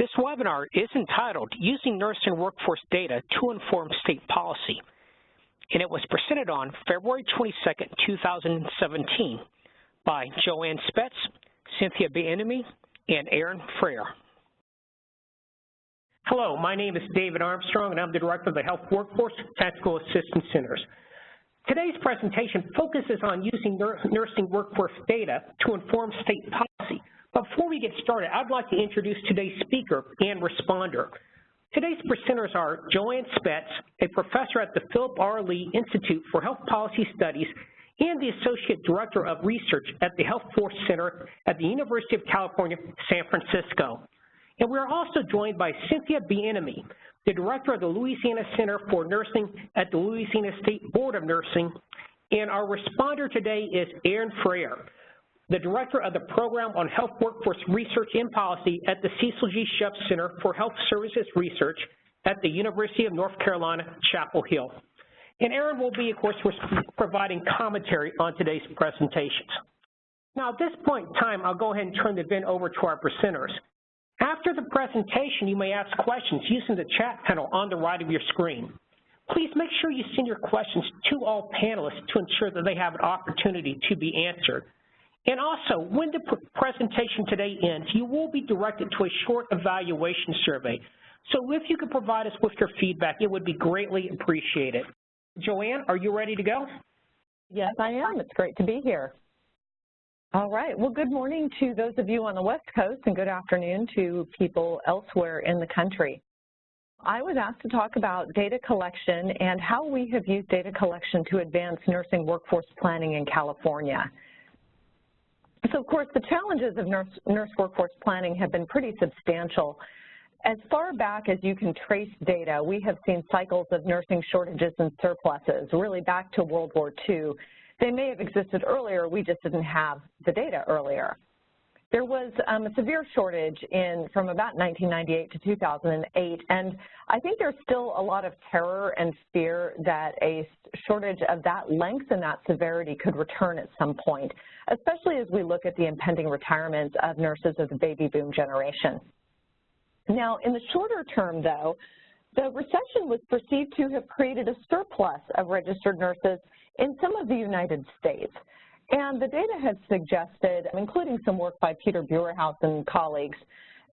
This webinar is entitled Using Nursing Workforce Data to Inform State Policy, and it was presented on February 22nd, 2017 by Joanne Spetz, Cynthia Bienemy, and Erin Fraher. Hello, my name is David Armstrong, and I'm the Director of the Health Workforce Tactical Assistance Centers. Today's presentation focuses on using nursing workforce data to inform state policy. But before we get started, I'd like to introduce today's speaker and responder. Today's presenters are Joanne Spetz, a professor at the Philip R. Lee Institute for Health Policy Studies and the Associate Director of Research at the Healthforce Center at the University of California, San Francisco. And we're also joined by Cynthia Bienemy, the Director of the Louisiana Center for Nursing at the Louisiana State Board of Nursing. And our responder today is Erin Fraher, the Director of the Program on Health Workforce Research and Policy at the Cecil G. Sheps Center for Health Services Research at the University of North Carolina, Chapel Hill. And Erin will be, of course, providing commentary on today's presentations. Now, at this point in time, I'll go ahead and turn the event over to our presenters. After the presentation, you may ask questions using the chat panel on the right of your screen. Please make sure you send your questions to all panelists to ensure that they have an opportunity to be answered. And also, when the presentation today ends, you will be directed to a short evaluation survey. So if you could provide us with your feedback, it would be greatly appreciated. Joanne, are you ready to go? Yes, I am. It's great to be here. All right. Well, good morning to those of you on the West Coast, and good afternoon to people elsewhere in the country. I was asked to talk about data collection and how we have used data collection to advance nursing workforce planning in California. So, of course, the challenges of nurse workforce planning have been pretty substantial. As far back as you can trace data, we have seen cycles of nursing shortages and surpluses, really back to World War II. They may have existed earlier, we just didn't have the data earlier. There was a severe shortage from about 1998 to 2008, and I think there's still a lot of terror and fear that a shortage of that length and that severity could return at some point, especially as we look at the impending retirements of nurses of the baby boom generation. Now, in the shorter term, though, the recession was perceived to have created a surplus of registered nurses in some of the United States. And the data has suggested, including some work by Peter Burehouse and colleagues,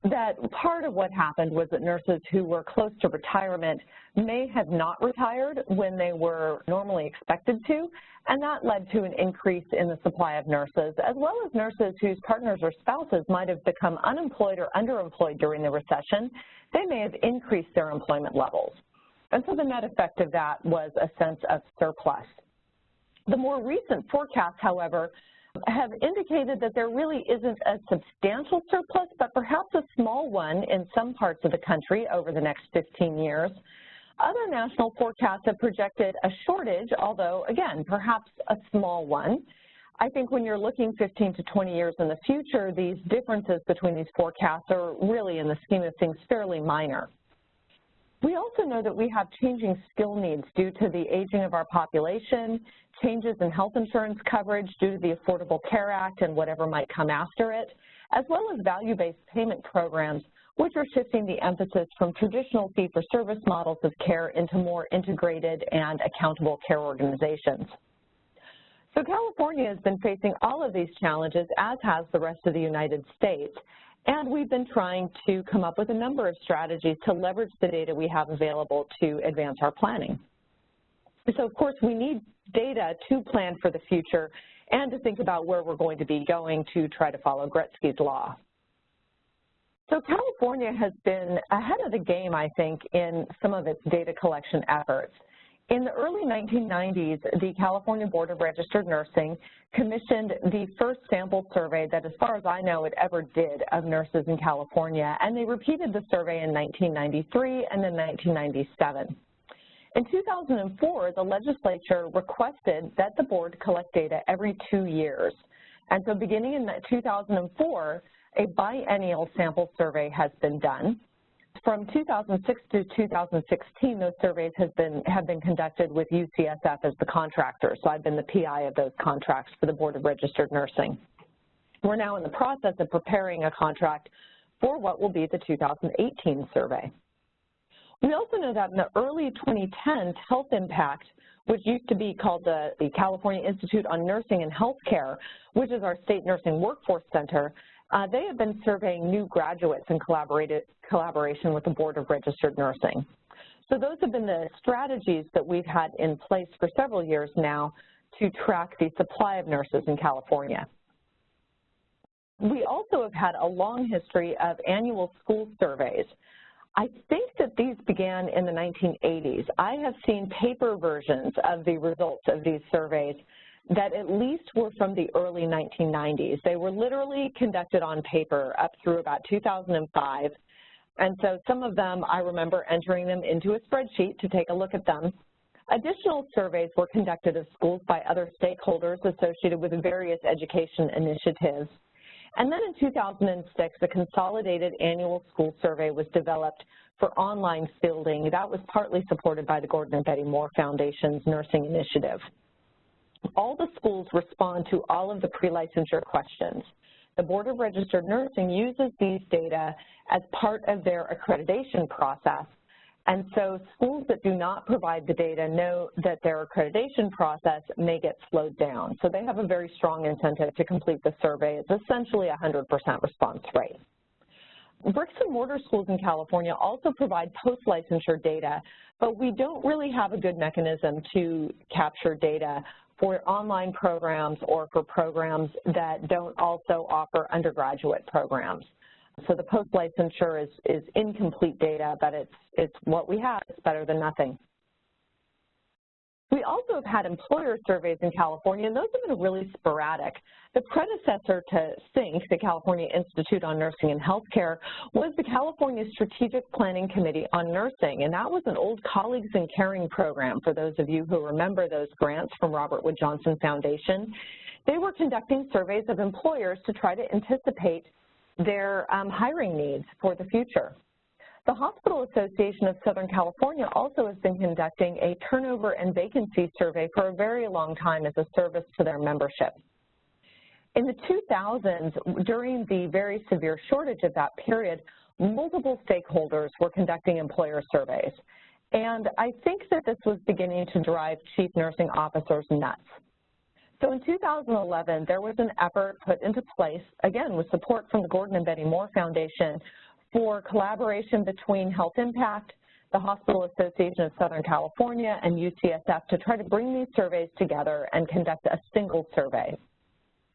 that part of what happened was that nurses who were close to retirement may have not retired when they were normally expected to, and that led to an increase in the supply of nurses, as well as nurses whose partners or spouses might have become unemployed or underemployed during the recession. They may have increased their employment levels. And so the net effect of that was a sense of surplus. The more recent forecasts, however, have indicated that there really isn't a substantial surplus, but perhaps a small one in some parts of the country over the next 15 years. Other national forecasts have projected a shortage, although, again, perhaps a small one. I think when you're looking 15 to 20 years in the future, these differences between these forecasts are really, in the scheme of things, fairly minor. We also know that we have changing skill needs due to the aging of our population, changes in health insurance coverage due to the Affordable Care Act and whatever might come after it, as well as value-based payment programs, which are shifting the emphasis from traditional fee-for-service models of care into more integrated and accountable care organizations. So California has been facing all of these challenges, as has the rest of the United States. And we've been trying to come up with a number of strategies to leverage the data we have available to advance our planning. So, of course, we need data to plan for the future and to think about where we're going to be going to try to follow Gretzky's law. So California has been ahead of the game, I think, in some of its data collection efforts. In the early 1990s, the California Board of Registered Nursing commissioned the first sample survey that, as far as I know, it ever did of nurses in California, and they repeated the survey in 1993 and then 1997. In 2004, the legislature requested that the board collect data every 2 years. And so beginning in 2004, a biennial sample survey has been done. From 2006 to 2016, those surveys have been conducted with UCSF as the contractor. So I've been the PI of those contracts for the Board of Registered Nursing. We're now in the process of preparing a contract for what will be the 2018 survey. We also know that in the early 2010s, Health Impact, which used to be called the California Institute on Nursing and Healthcare, which is our state nursing workforce center, they have been surveying new graduates in collaboration with the Board of Registered Nursing. So those have been the strategies that we've had in place for several years now to track the supply of nurses in California. We also have had a long history of annual school surveys. I think that these began in the 1980s. I have seen paper versions of the results of these surveys that at least were from the early 1990s. They were literally conducted on paper up through about 2005. And so some of them, I remember entering them into a spreadsheet to take a look at them. Additional surveys were conducted of schools by other stakeholders associated with various education initiatives. And then in 2006, the Consolidated Annual School Survey was developed for online fielding. That was partly supported by the Gordon and Betty Moore Foundation's Nursing Initiative. All the schools respond to all of the pre-licensure questions. The Board of Registered Nursing uses these data as part of their accreditation process. And so schools that do not provide the data know that their accreditation process may get slowed down. So they have a very strong incentive to complete the survey. It's essentially a 100% response rate. Bricks and mortar schools in California also provide post-licensure data, but we don't really have a good mechanism to capture data for online programs or for programs that don't also offer undergraduate programs. So the post-licensure is incomplete data, but it's what we have. It's better than nothing. We also have had employer surveys in California, and those have been really sporadic. The predecessor to CINC, the California Institute on Nursing and Healthcare, was the California Strategic Planning Committee on Nursing, and that was an old Colleagues in Caring program for those of you who remember those grants from Robert Wood Johnson Foundation. They were conducting surveys of employers to try to anticipate their hiring needs for the future. The Hospital Association of Southern California also has been conducting a turnover and vacancy survey for a very long time as a service to their membership. In the 2000s, during the very severe shortage of that period, multiple stakeholders were conducting employer surveys. And I think that this was beginning to drive chief nursing officers nuts. So in 2011, there was an effort put into place, again, with support from the Gordon and Betty Moore Foundation, for collaboration between Health Impact, the Hospital Association of Southern California, and UCSF to try to bring these surveys together and conduct a single survey.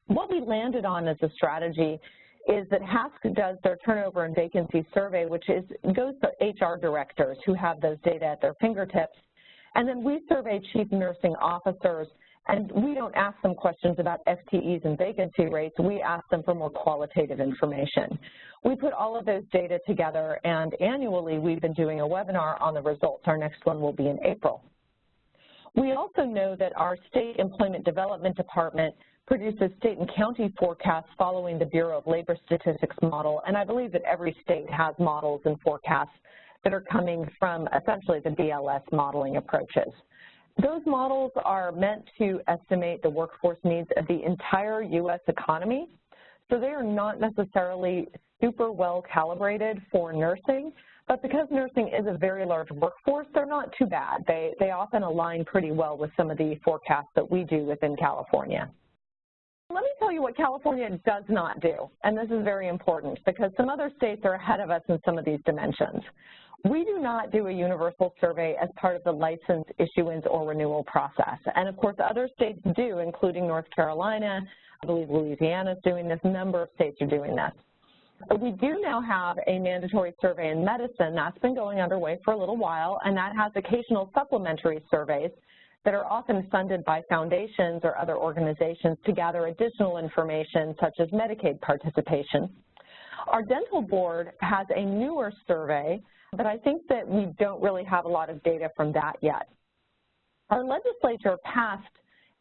What we landed on as a strategy is that HWTAC does their turnover and vacancy survey, which goes to HR directors who have those data at their fingertips, and then we survey chief nursing officers. And we don't ask them questions about FTEs and vacancy rates. We ask them for more qualitative information. We put all of those data together, and annually we've been doing a webinar on the results. Our next one will be in April. We also know that our State Employment Development Department produces state and county forecasts following the Bureau of Labor Statistics model, and I believe that every state has models and forecasts that are coming from essentially the BLS modeling approaches. Those models are meant to estimate the workforce needs of the entire U.S. economy, so they are not necessarily super well calibrated for nursing, but because nursing is a very large workforce, they're not too bad. They often align pretty well with some of the forecasts that we do within California. Let me tell you what California does not do, and this is very important because some other states are ahead of us in some of these dimensions. We do not do a universal survey as part of the license issuance or renewal process. And of course, other states do, including North Carolina. I believe Louisiana is doing this. A number of states are doing this. We do now have a mandatory survey in medicine. That's been going underway for a little while, and that has occasional supplementary surveys that are often funded by foundations or other organizations to gather additional information, such as Medicaid participation. Our dental board has a newer survey, but I think that we don't really have a lot of data from that yet. Our legislature passed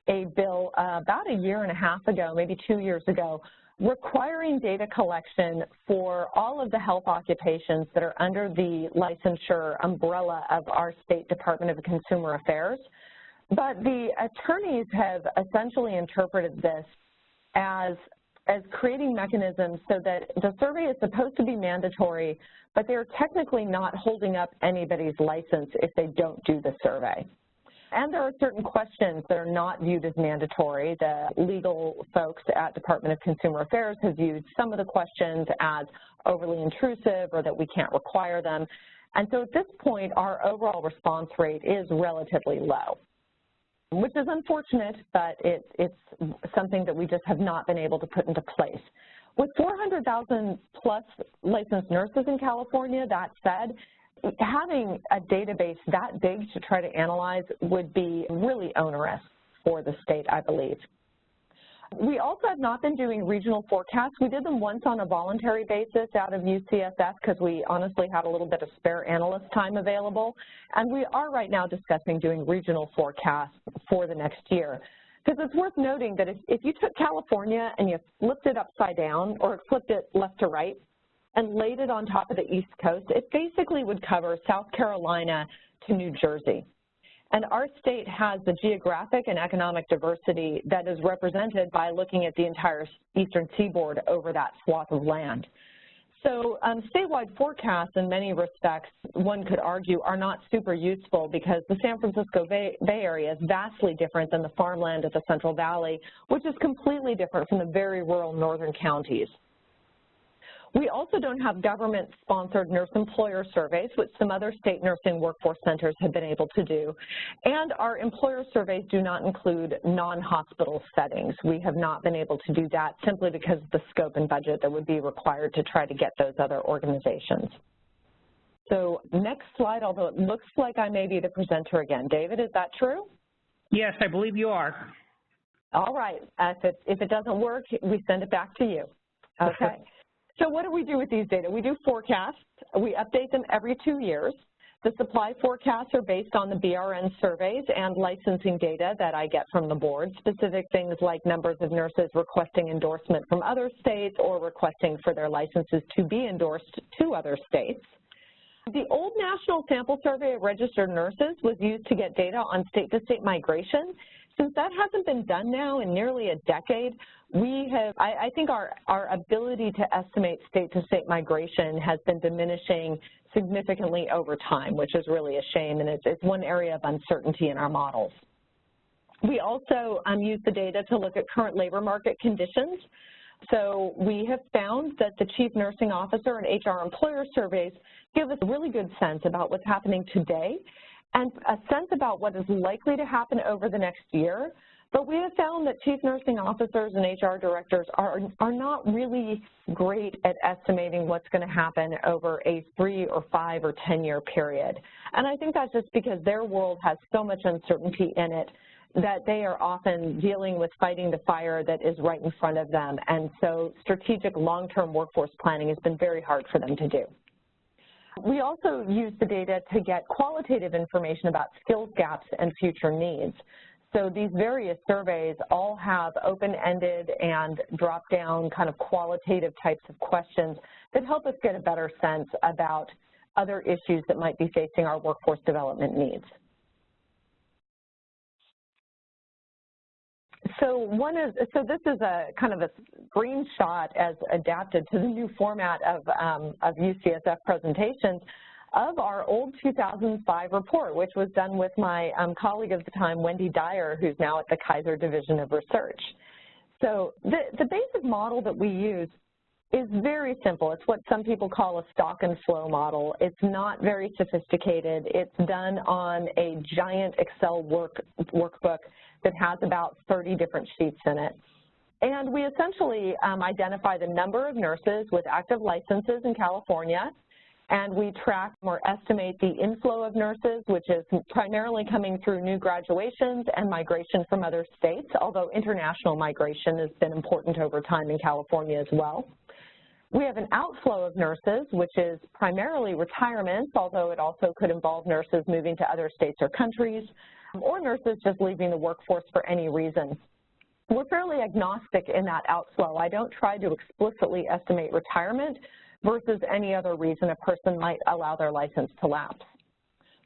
a bill about a year and a half ago, maybe 2 years ago, requiring data collection for all of the health occupations that are under the licensure umbrella of our State Department of Consumer Affairs. But the attorneys have essentially interpreted this as as creating mechanisms so that the survey is supposed to be mandatory, but they're technically not holding up anybody's license if they don't do the survey. And there are certain questions that are not viewed as mandatory. The legal folks at Department of Consumer Affairs have viewed some of the questions as overly intrusive or that we can't require them. And so at this point, our overall response rate is relatively low, which is unfortunate, but it's something that we just have not been able to put into place. With 400,000 plus licensed nurses in California, that said, having a database that big to try to analyze would be really onerous for the state, I believe. We also have not been doing regional forecasts. We did them once on a voluntary basis out of UCSF because we honestly had a little bit of spare analyst time available. And we are right now discussing doing regional forecasts for the next year. Because it's worth noting that if you took California and you flipped it upside down or flipped it left to right and laid it on top of the East Coast, it basically would cover South Carolina to New Jersey. And our state has the geographic and economic diversity that is represented by looking at the entire eastern seaboard over that swath of land. So statewide forecasts in many respects, one could argue, are not super useful because the San Francisco Bay Area is vastly different than the farmland of the Central Valley, which is completely different from the very rural northern counties. We also don't have government-sponsored nurse employer surveys, which some other state nursing workforce centers have been able to do. And our employer surveys do not include non-hospital settings. We have not been able to do that simply because of the scope and budget that would be required to try to get those other organizations. So next slide, although it looks like I may be the presenter again. David, is that true? Yes, I believe you are. All right. If it doesn't work, we send it back to you. Okay. So what do we do with these data? We do forecasts. We update them every 2 years. The supply forecasts are based on the BRN surveys and licensing data that I get from the board, specific things like numbers of nurses requesting endorsement from other states or requesting for their licenses to be endorsed to other states. The old National Sample Survey of Registered Nurses was used to get data on state-to-state migration. Since that hasn't been done now in nearly a decade, I think our ability to estimate state-to-state migration has been diminishing significantly over time, which is really a shame, and it's one area of uncertainty in our models. We also use the data to look at current labor market conditions. So we have found that the Chief Nursing Officer and HR employer surveys give us a really good sense about what's happening today and a sense about what is likely to happen over the next year. But we have found that chief nursing officers and HR directors are not really great at estimating what's going to happen over a 3 or 5 or 10-year period. And I think that's just because their world has so much uncertainty in it that they are often dealing with fighting the fire that is right in front of them. And so strategic long-term workforce planning has been very hard for them to do. We also use the data to get qualitative information about skills gaps and future needs. So these various surveys all have open-ended and drop-down kind of qualitative types of questions that help us get a better sense about other issues that might be facing our workforce development needs. So this is a kind of a screenshot as adapted to the new format of UCSF presentations of our old 2005 report, which was done with my colleague of the time, Wendy Dyer, who's now at the Kaiser Division of Research. So the basic model that we use is very simple. It's what some people call a stock and flow model. It's not very sophisticated. It's done on a giant Excel workbook that has about 30 different sheets in it. And we essentially identify the number of nurses with active licenses in California, and we track or estimate the inflow of nurses, which is primarily coming through new graduations and migration from other states, although international migration has been important over time in California as well. We have an outflow of nurses, which is primarily retirements, although it also could involve nurses moving to other states or countries, or nurses just leaving the workforce for any reason. We're fairly agnostic in that outflow. I don't try to explicitly estimate retirement versus any other reason a person might allow their license to lapse.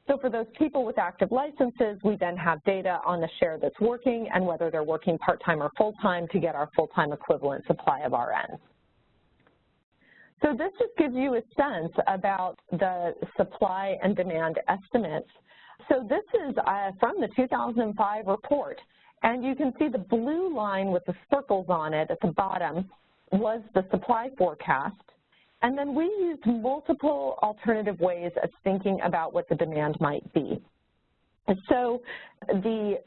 So for those people with active licenses, we then have data on the share that's working and whether they're working part-time or full-time to get our full-time equivalent supply of RNs. So this just gives you a sense about the supply and demand estimates. So this is from the 2005 report, and you can see the blue line with the circles on it at the bottom was the supply forecast, and then we used multiple alternative ways of thinking about what the demand might be. So the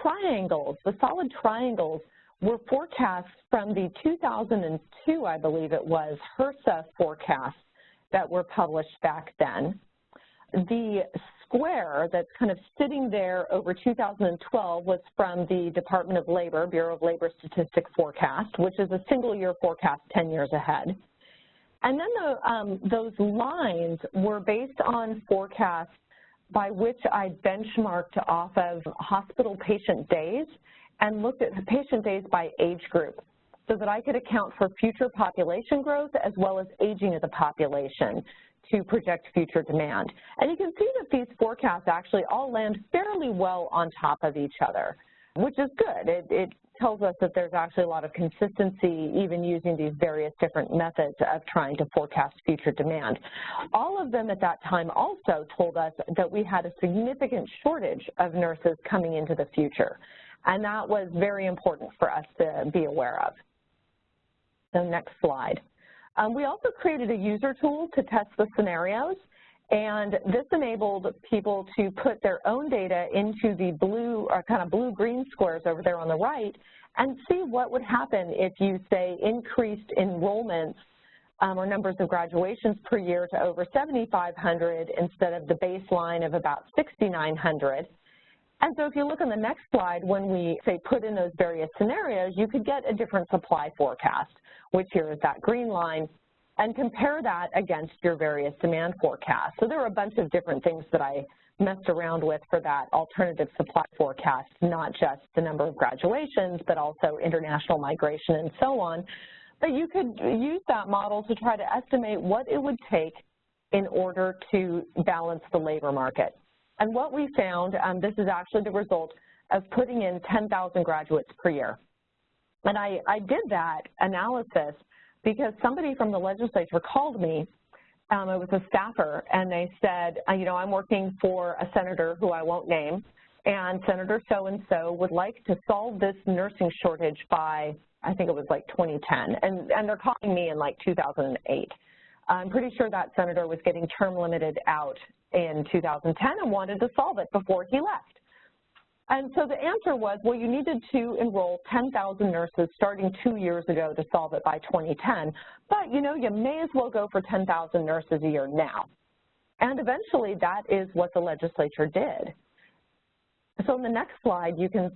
triangles, the solid triangles, were forecasts from the 2002, I believe it was, HRSA forecasts that were published back then. The square that's kind of sitting there over 2012 was from the Department of Labor, Bureau of Labor Statistics forecast, which is a single-year forecast 10 years ahead. And then those lines were based on forecasts by which I benchmarked off of hospital patient days and looked at patient days by age group so that I could account for future population growth as well as aging of the population to project future demand. And you can see that these forecasts actually all land fairly well on top of each other, which is good. It tells us that there's actually a lot of consistency even using these various different methods of trying to forecast future demand. All of them at that time also told us that we had a significant shortage of nurses coming into the future, and that was very important for us to be aware of. So next slide. We also created a user tool to test the scenarios, and this enabled people to put their own data into the blue, or kind of blue-green squares over there on the right, and see what would happen if you, say, increased enrollments or numbers of graduations per year to over 7,500 instead of the baseline of about 6,900. And so if you look on the next slide, when we, say, put in those various scenarios, you could get a different supply forecast, which here is that green line, and compare that against your various demand forecasts. So there were a bunch of different things that I messed around with for that alternative supply forecast, not just the number of graduations, but also international migration and so on. But you could use that model to try to estimate what it would take in order to balance the labor market. And what we found, this is actually the result of putting in 10,000 graduates per year. And I did that analysis because somebody from the legislature called me. It was a staffer, and they said, you know, I'm working for a senator who I won't name, and Senator so-and-so would like to solve this nursing shortage by, I think it was like 2010, and they're calling me in like 2008. I'm pretty sure that senator was getting term limited out in 2010 and wanted to solve it before he left. And so the answer was, well, you needed to enroll 10,000 nurses starting 2 years ago to solve it by 2010. But, you know, you may as well go for 10,000 nurses a year now. And eventually that is what the legislature did. So in the next slide, you can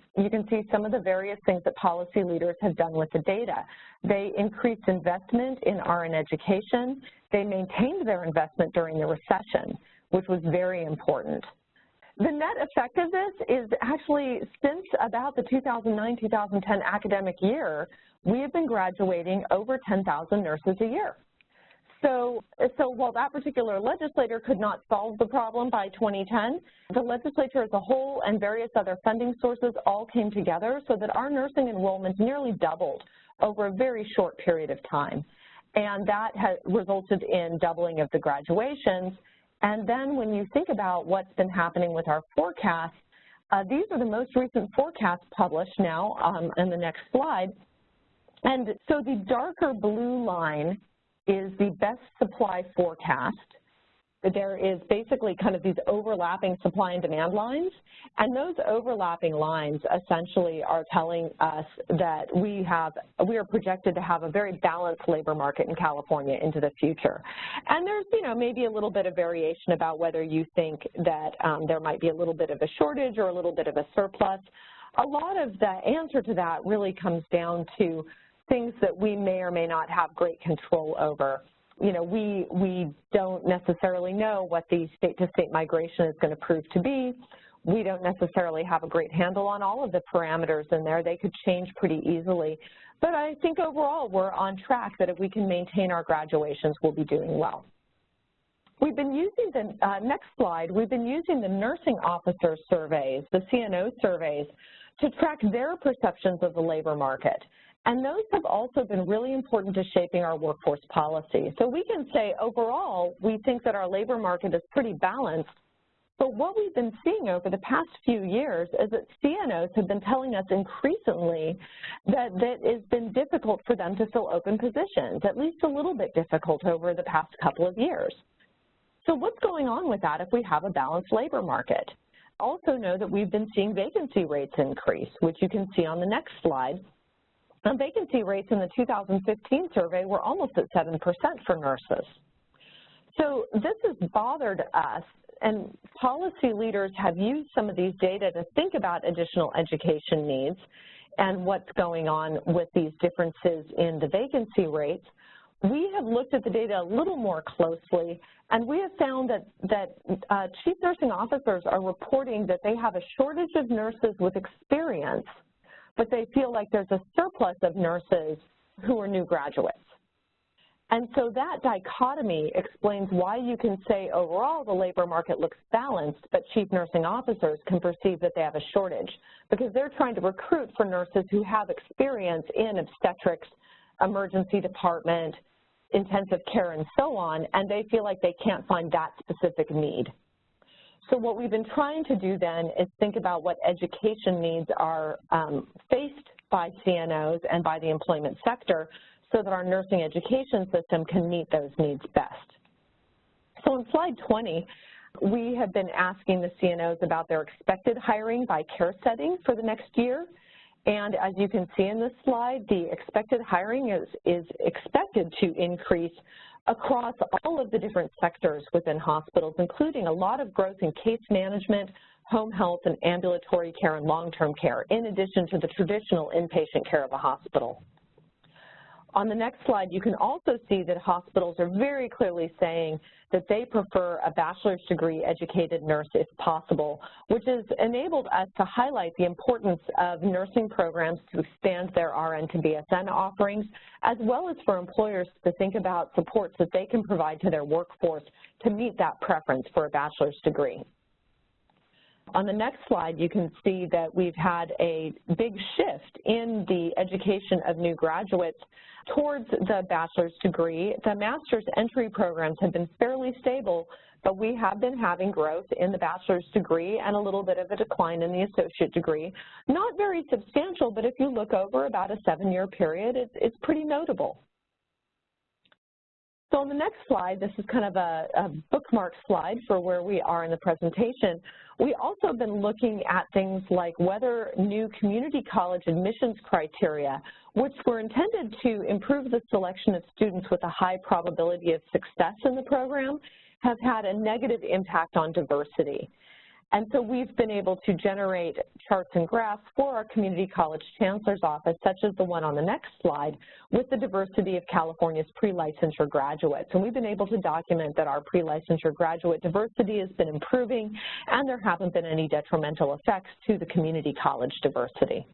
see some of the various things that policy leaders have done with the data. They increased investment in RN education. They maintained their investment during the recession, which was very important. The net effect of this is actually since about the 2009-2010 academic year, we have been graduating over 10,000 nurses a year. So while that particular legislator could not solve the problem by 2010, the legislature as a whole and various other funding sources all came together so that our nursing enrollment nearly doubled over a very short period of time. And that has resulted in doubling of the graduations. And then when you think about what's been happening with our forecasts, these are the most recent forecasts published now in the next slide. And so the darker blue line is the best supply forecast. There is basically kind of these overlapping supply and demand lines, and those overlapping lines essentially are telling us that we are projected to have a very balanced labor market in California into the future. And there's, you know, maybe a little bit of variation about whether you think that there might be a little bit of a shortage or a little bit of a surplus. A lot of the answer to that really comes down to things that we may or may not have great control over. You know, we don't necessarily know what the state-to-state migration is going to prove to be. We don't necessarily have a great handle on all of the parameters in there. They could change pretty easily. But I think overall we're on track that if we can maintain our graduations, we'll be doing well. We've been using the, next slide, we've been using the nursing officer surveys, the CNO surveys, to track their perceptions of the labor market. And those have also been really important to shaping our workforce policy. So we can say overall, we think that our labor market is pretty balanced, but what we've been seeing over the past few years is that CNOs have been telling us increasingly that it's been difficult for them to fill open positions, at least a little bit difficult over the past couple of years. So what's going on with that if we have a balanced labor market? Also know that we've been seeing vacancy rates increase, which you can see on the next slide. And vacancy rates in the 2015 survey were almost at 7% for nurses. So this has bothered us, and policy leaders have used some of these data to think about additional education needs and what's going on with these differences in the vacancy rates. We have looked at the data a little more closely, and we have found that chief nursing officers are reporting that they have a shortage of nurses with experience, but they feel like there's a surplus of nurses who are new graduates. And so that dichotomy explains why you can say overall the labor market looks balanced, but chief nursing officers can perceive that they have a shortage because they're trying to recruit for nurses who have experience in obstetrics, emergency department, intensive care, and so on, and they feel like they can't find that specific need. So what we've been trying to do then is think about what education needs are faced by CNOs and by the employment sector so that our nursing education system can meet those needs best. So on slide 20, we have been asking the CNOs about their expected hiring by care setting for the next year. And as you can see in this slide, the expected hiring is expected to increase across all of the different sectors within hospitals, including a lot of growth in case management, home health, and ambulatory care and long-term care, in addition to the traditional inpatient care of a hospital. On the next slide, you can also see that hospitals are very clearly saying that they prefer a bachelor's degree educated nurse if possible, which has enabled us to highlight the importance of nursing programs to expand their RN to BSN offerings, as well as for employers to think about supports that they can provide to their workforce to meet that preference for a bachelor's degree. On the next slide, you can see that we've had a big shift in the education of new graduates towards the bachelor's degree. The master's entry programs have been fairly stable, but we have been having growth in the bachelor's degree and a little bit of a decline in the associate degree. Not very substantial, but if you look over about a 7-year period, it's pretty notable. So on the next slide, this is kind of a bookmark slide for where we are in the presentation. We also have been looking at things like whether new community college admissions criteria, which were intended to improve the selection of students with a high probability of success in the program, have had a negative impact on diversity. And so we've been able to generate charts and graphs for our community college chancellor's office, such as the one on the next slide, with the diversity of California's pre-licensure graduates. And we've been able to document that our pre-licensure graduate diversity has been improving, and there haven't been any detrimental effects to the community college diversity.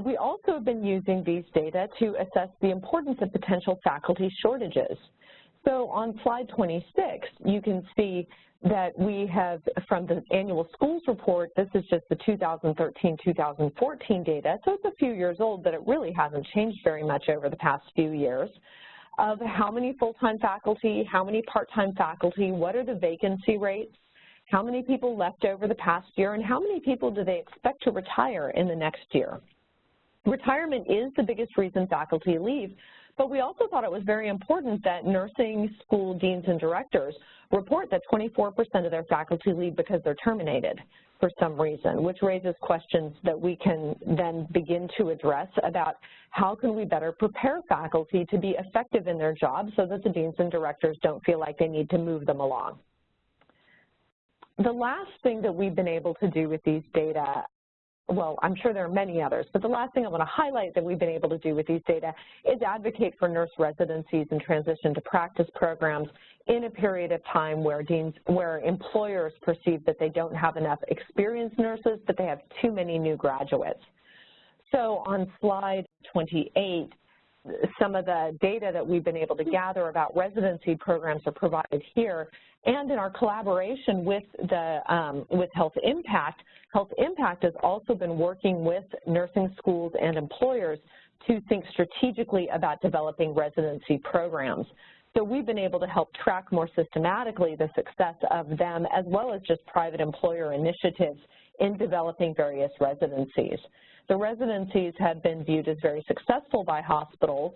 We also have been using these data to assess the importance of potential faculty shortages. So on slide 26, you can see that we have, from the annual schools report, this is just the 2013-2014 data, so it's a few years old, but it really hasn't changed very much over the past few years, of how many full-time faculty, how many part-time faculty, what are the vacancy rates, how many people left over the past year, and how many people do they expect to retire in the next year. Retirement is the biggest reason faculty leave, but we also thought it was very important that nursing school deans and directors report that 24% of their faculty leave because they're terminated for some reason, which raises questions that we can then begin to address about how can we better prepare faculty to be effective in their jobs so that the deans and directors don't feel like they need to move them along. The last thing that we've been able to do with these data, well, I'm sure there are many others, but the last thing I want to highlight that we've been able to do with these data is advocate for nurse residencies and transition to practice programs in a period of time where employers perceive that they don't have enough experienced nurses, but they have too many new graduates. So on slide 28, some of the data that we've been able to gather about residency programs are provided here. And in our collaboration with Health Impact, Health Impact has also been working with nursing schools and employers to think strategically about developing residency programs. So we've been able to help track more systematically the success of them, as well as just private employer initiatives in developing various residencies. The residencies have been viewed as very successful by hospitals.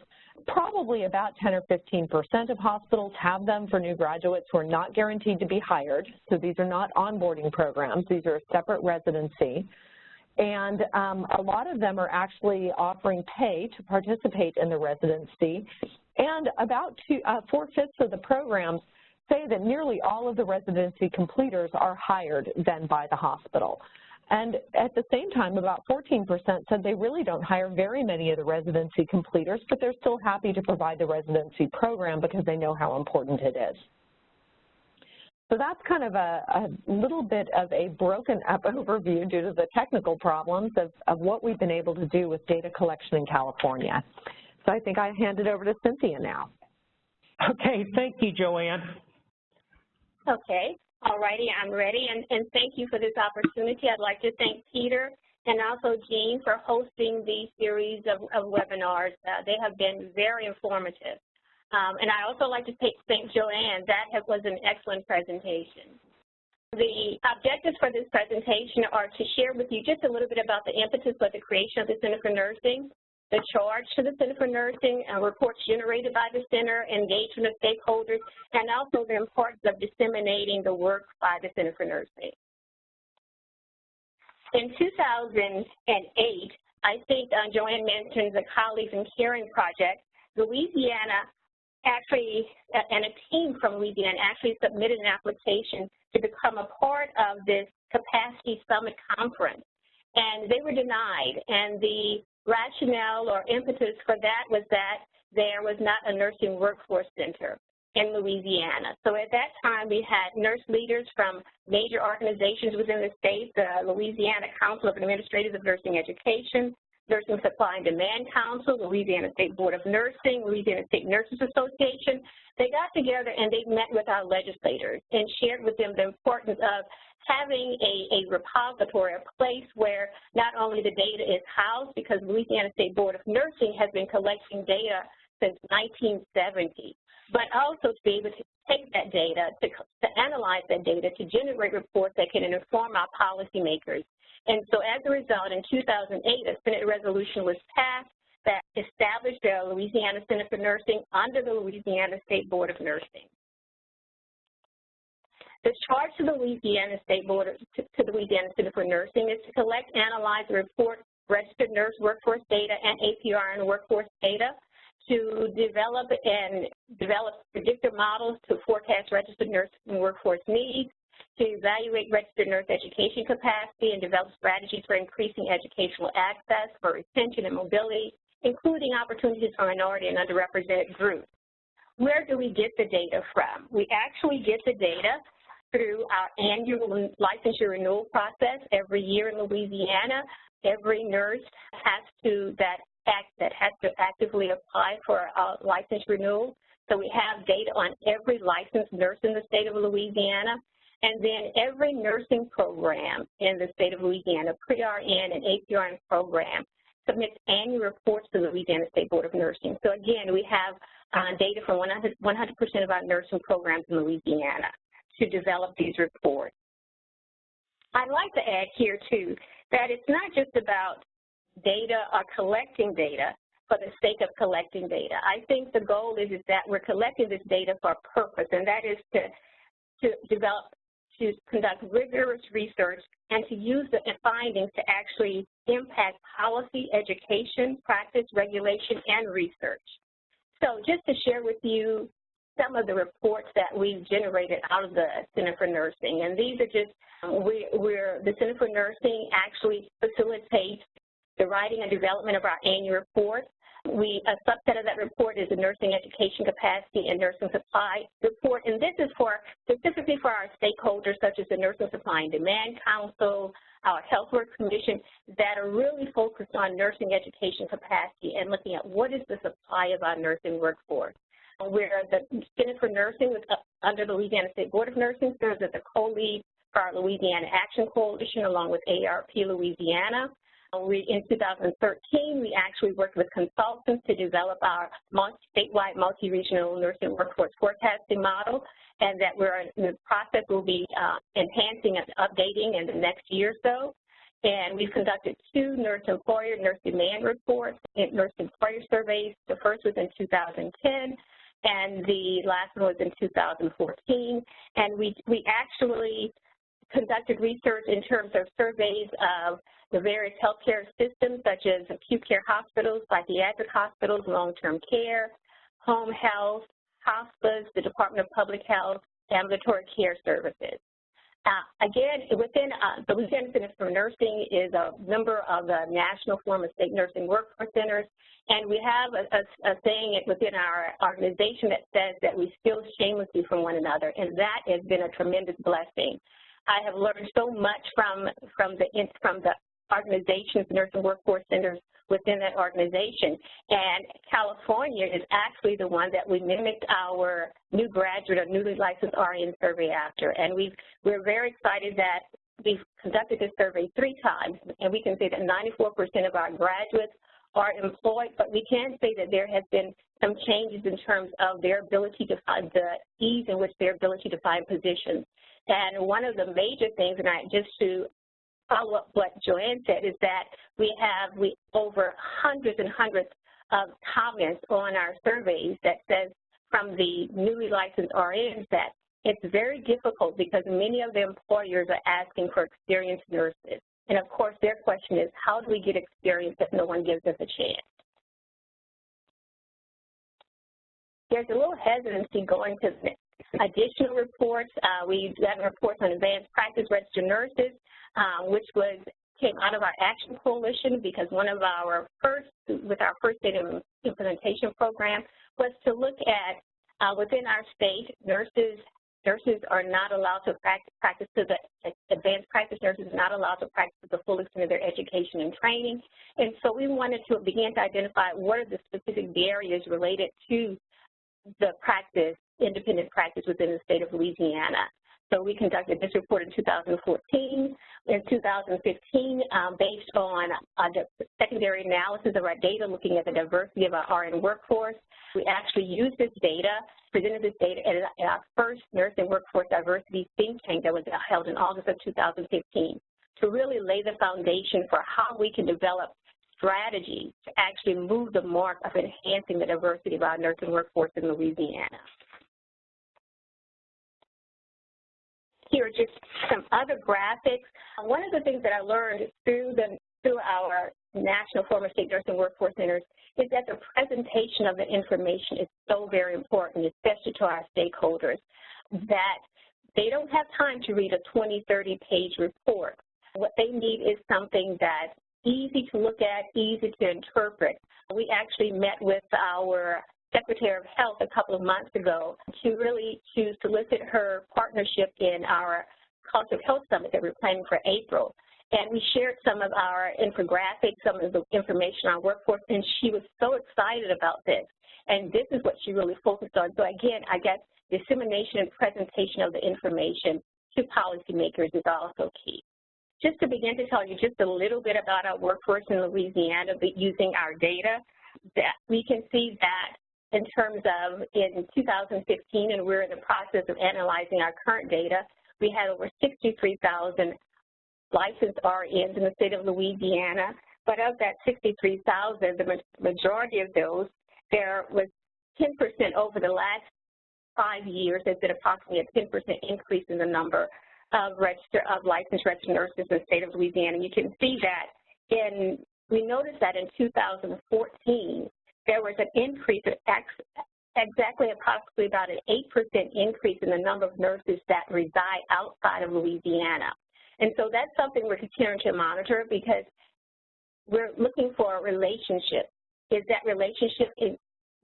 Probably about 10 or 15% of hospitals have them for new graduates who are not guaranteed to be hired. So these are not onboarding programs. These are a separate residency. And a lot of them are actually offering pay to participate in the residency. And about 4/5 of the programs say that nearly all of the residency completers are hired then by the hospital. And at the same time, about 14% said they really don't hire very many of the residency completers, but they're still happy to provide the residency program because they know how important it is. So that's kind of a little bit of a broken up overview due to the technical problems of what we've been able to do with data collection in California. So I think I hand it over to Cynthia now. Okay, thank you, Joanne. Okay, all righty, I'm ready, and thank you for this opportunity. I'd like to thank Peter and also Jean for hosting these series of webinars. They have been very informative. And I also like to thank Joanne. That was an excellent presentation. The objectives for this presentation are to share with you just a little bit about the impetus for the creation of the Center for Nursing, the charge to the Center for Nursing, reports generated by the center, engagement of stakeholders, and also the importance of disseminating the work by the Center for Nursing. In 2008, I think Joanne mentioned the Colleagues in Caring project. Louisiana actually, and a team from Louisiana actually submitted an application to become a part of this Capacity Summit Conference, and they were denied. And the rationale or impetus for that was that there was not a nursing workforce center in Louisiana. So at that time, we had nurse leaders from major organizations within the state, the Louisiana Council of Administrators of Nursing Education, Nursing Supply and Demand Council, Louisiana State Board of Nursing, Louisiana State Nurses Association. They got together and they met with our legislators and shared with them the importance of having a repository, a place where not only the data is housed, because Louisiana State Board of Nursing has been collecting data since 1970, but also to be able to take that data, to analyze that data, to generate reports that can inform our policymakers. And so as a result, in 2008, a Senate resolution was passed that established the Louisiana Center for Nursing under the Louisiana State Board of Nursing. The charge to the Louisiana State Board, to the Louisiana Center for Nursing, is to collect, analyze, and report registered nurse workforce data and APRN workforce data, to develop predictive models to forecast registered nurse and workforce needs, to evaluate registered nurse education capacity and develop strategies for increasing educational access, for retention and mobility, including opportunities for minority and underrepresented groups. Where do we get the data from? We actually get the data through our annual licensure renewal process. Every year in Louisiana, every nurse has to actively apply for a license renewal. So we have data on every licensed nurse in the state of Louisiana. And then every nursing program in the state of Louisiana, pre-RN and APRN program, submits annual reports to the Louisiana State Board of Nursing. So again, we have data from 100% of our nursing programs in Louisiana to develop these reports. I'd like to add here too that it's not just about data or collecting data for the sake of collecting data. I think the goal is that we're collecting this data for a purpose, and that is to conduct rigorous research and to use the findings to actually impact policy, education, practice, regulation, and research. So just to share with you some of the reports that we've generated out of the Center for Nursing, and these are just, the Center for Nursing actually facilitates the writing and development of our annual report. A subset of that report is the Nursing Education Capacity and Nursing Supply report, and this is specifically for our stakeholders such as the Nursing Supply and Demand Council, our Healthforce Commission that are really focused on nursing education capacity and looking at what is the supply of our nursing workforce. Where the Center for Nursing under the Louisiana State Board of Nursing serves as the co-lead for our Louisiana Action Coalition along with ARP Louisiana. In 2013, we actually worked with consultants to develop our statewide multi-regional nursing workforce forecasting model, and that we're in the process will be enhancing and updating in the next year or so. And we've conducted 2 nurse employer, nurse demand reports, and nurse employer surveys. The first was in 2010, and the last one was in 2014. And we actually conducted research in terms of surveys of the various healthcare systems, such as acute care hospitals, psychiatric hospitals, long-term care, home health, hospice, the Department of Public Health, ambulatory care services. Again, within the Louisiana Center for Nursing is a member of the National Forum of State Nursing Workforce Centers, and we have a saying within our organization that says that we steal shamelessly from one another, and that has been a tremendous blessing. I have learned so much from the organization's nursing workforce centers within that organization. And California is actually the one that we mimicked our new graduate or newly licensed RN survey after. And we're very excited that we've conducted this survey 3 times, and we can say that 94% of our graduates are employed, but we can say that there has been some changes in terms of their ability to find the ease in which their ability to find positions. And one of the major things, and just to follow up what Joanne said, is that we have over hundreds and hundreds of comments on our surveys that says from the newly licensed RNs that it's very difficult because many of the employers are asking for experienced nurses. And of course, their question is, how do we get experience if no one gives us a chance? There's a little hesitancy going to additional reports. We've gotten reports on advanced practice registered nurses, which came out of our Action Coalition, because one of our first data implementation program was to look at within our state, nurses are not allowed to practice to the advanced practice nurses are not allowed to practice to the full extent of their education and training. And so we wanted to begin to identify what are the specific barriers related to the independent practice within the state of Louisiana. So we conducted this report in 2014. In 2015, based on the secondary analysis of our data, looking at the diversity of our RN workforce, we actually used this data, presented this data at our first nursing workforce diversity think tank that was held in August of 2015 to really lay the foundation for how we can develop strategies to actually move the mark of enhancing the diversity of our nursing workforce in Louisiana. Here are just some other graphics. One of the things that I learned through our National Forum of State Nursing Workforce Centers is that the presentation of the information is so very important, especially to our stakeholders, that they don't have time to read a 20, 30-page report. What they need is something that's easy to look at, easy to interpret. We actually met with our Secretary of Health a couple of months ago to solicit her partnership in our Culture of Health Summit that we're planning for April. And we shared some of our infographics, some of the information on workforce, and she was so excited about this. And this is what she really focused on. So again, I guess dissemination and presentation of the information to policymakers is also key. Just to begin to tell you just a little bit about our workforce in Louisiana, using our data, that we can see that in terms of in 2015, and we're in the process of analyzing our current data, we had over 63,000 licensed RNs in the state of Louisiana, but of that 63,000, the majority of those, there was 10% over the last 5 years. There's been approximately a 10% increase in the number of licensed registered nurses in the state of Louisiana. You can see that we noticed that in 2014, there was an increase of exactly approximately about an 8% increase in the number of nurses that reside outside of Louisiana. And so that's something we're continuing to monitor, because we're looking for a relationship. Is that relationship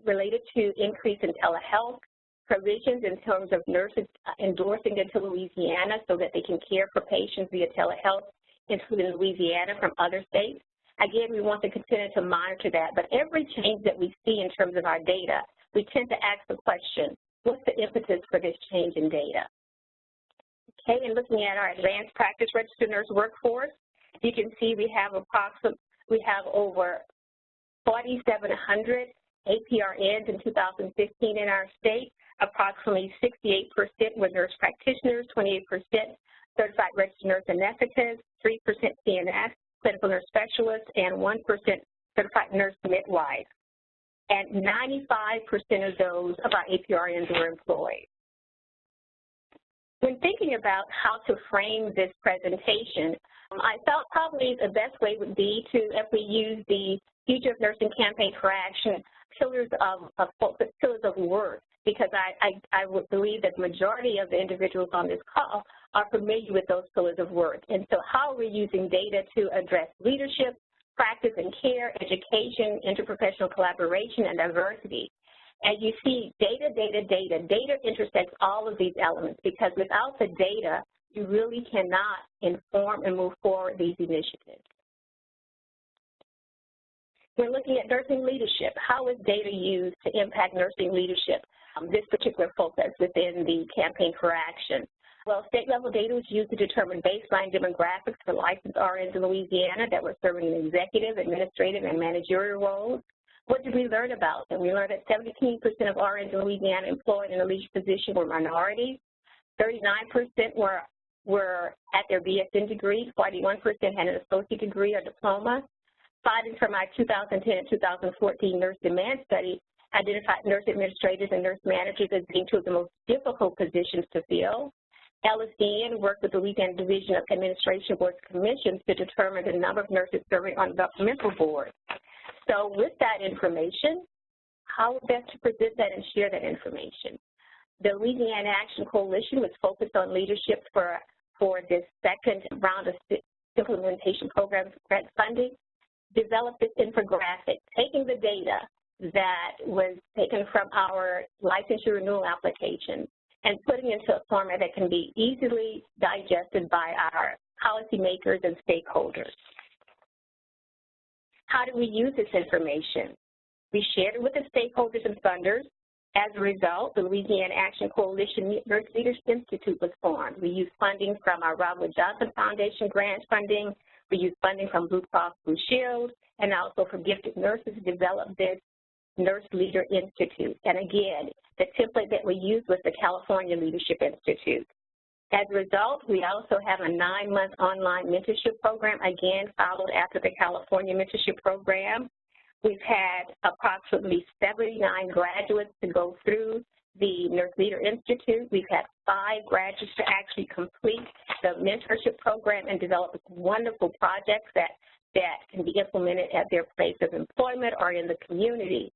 related to increase in telehealth provisions in terms of nurses endorsing into Louisiana so that they can care for patients via telehealth? including Louisiana, from other states. Again, we want to continue to monitor that, but every change that we see in terms of our data, we tend to ask the question, what's the impetus for this change in data? Okay, and looking at our advanced practice registered nurse workforce, you can see we have over 4,700 APRNs in 2015 in our state. Approximately 68% were nurse practitioners, 28% certified registered nurse anesthetists, 3% CNS, clinical nurse specialists, and 1% certified nurse midwife. And 95% of those of our APRNs were employed. When thinking about how to frame this presentation, I felt probably the best way would be to, if we use the Future of Nursing Campaign for Action, pillars of work, because I would believe that the majority of the individuals on this call are familiar with those pillars of work. And so how are we using data to address leadership, practice and care, education, interprofessional collaboration, and diversity? And you see data intersects all of these elements, because without the data, you really cannot inform and move forward these initiatives. We're looking at nursing leadership. How is data used to impact nursing leadership? This particular focus within the Campaign for Action. Well, state-level data was used to determine baseline demographics for licensed RNs in Louisiana that were serving in executive, administrative, and managerial roles. What did we learn about them? We learned that 17% of RNs in Louisiana employed in a leadership position were minorities. 39% were at their BSN degree. 41% had an associate degree or diploma. Findings from our 2010 and 2014 nurse demand study identified nurse administrators and nurse managers as being two of the most difficult positions to fill. LSDN worked with the Louisiana Division of Administration Boards Commissions to determine the number of nurses serving on developmental boards. So with that information, how best to present that and share that information? The Louisiana Action Coalition was focused on leadership for this second round of implementation program grant funding, developed this infographic, taking the data that was taken from our licensure renewal application and putting it into a format that can be easily digested by our policymakers and stakeholders. How do we use this information? We shared it with the stakeholders and funders. As a result, the Louisiana Action Coalition Nurse Leadership Institute was formed. We used funding from our Robert Johnson Foundation grant funding. We used funding from Blue Cross Blue Shield, and also from Gifted Nurses to develop this Nurse Leader Institute. And again, the template that we used was the California Leadership Institute. As a result, we also have a 9-month online mentorship program, again, followed after the California mentorship program. We've had approximately 79 graduates to go through the Nurse Leader Institute. We've had 5 graduates to actually complete the mentorship program and develop wonderful projects that can be implemented at their place of employment or in the community.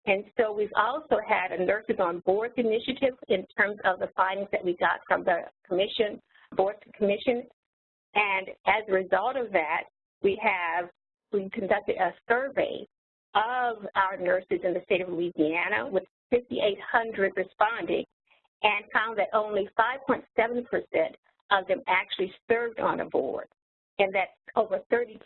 And so we've also had a Nurses on Boards initiative in terms of the findings that we got from the commission, board commission. And as a result of that, we conducted a survey of our nurses in the state of Louisiana with 5,800 responding, and found that only 5.7% of them actually served on a board, and that over 32%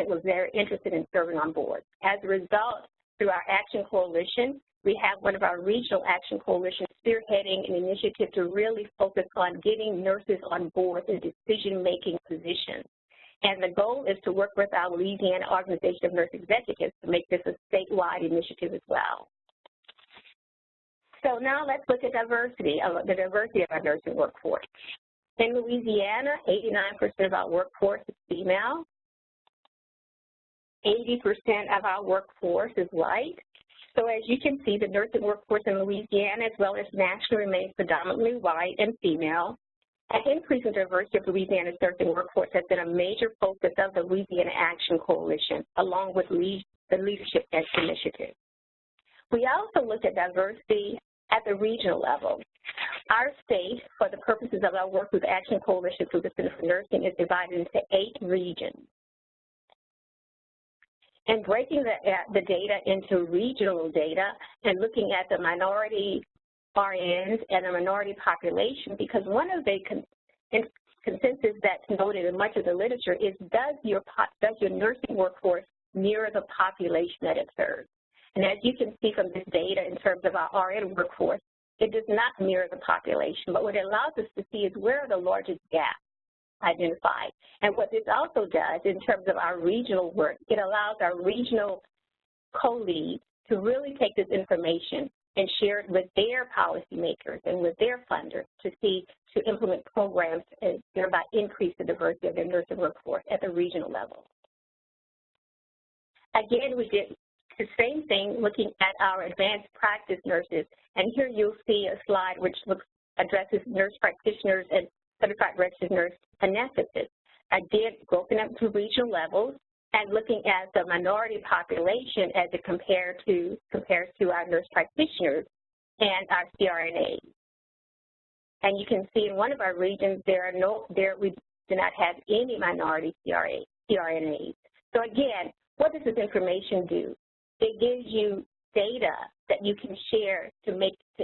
was very interested in serving on boards. As a result, through our Action Coalition, we have one of our regional Action Coalitions spearheading an initiative to really focus on getting nurses on board in decision-making positions. And the goal is to work with our Louisiana Organization of Nurse Executives to make this a statewide initiative as well. So now let's look at diversity, the diversity of our nursing workforce. In Louisiana, 89% of our workforce is female. 80% of our workforce is white. So as you can see, the nursing workforce in Louisiana as well as nationally remains predominantly white and female. An increase in diversity of Louisiana's nursing workforce has been a major focus of the Louisiana Action Coalition, along with the Leadership Initiative. We also looked at diversity at the regional level. Our state, for the purposes of our work with Action Coalition through the Center for Nursing, is divided into 8 regions. And breaking the data into regional data and looking at the minority RNs and the minority population, because one of the consensus that's noted in much of the literature is, does your nursing workforce mirror the population that it serves? And as you can see from this data in terms of our RN workforce, it does not mirror the population, but what it allows us to see is where are the largest gaps identified. And what this also does in terms of our regional work, it allows our regional co-leads to really take this information and share it with their policymakers and with their funders to implement programs and thereby increase the diversity of their nursing workforce at the regional level. Again, we did the same thing looking at our advanced practice nurses, and here you'll see a slide which addresses nurse practitioners and certified registered nurse anesthetists. Again, broken up to regional levels and looking at the minority population as it compares to our nurse practitioners and our CRNAs. And you can see in one of our regions we do not have any minority CRNAs. So again, what does this information do? It gives you data that you can share to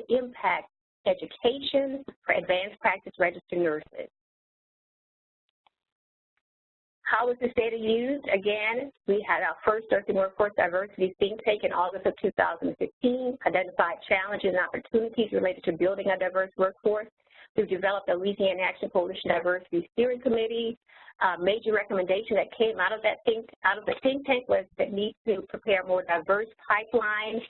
impact education for advanced practice registered nurses. How was this data used? Again, we had our first nursing workforce diversity think tank in August of 2015, identified challenges and opportunities related to building a diverse workforce. We've developed a Louisiana Action Coalition Diversity Steering Committee. Major recommendation that came out of the think tank was the need to prepare more diverse pipelines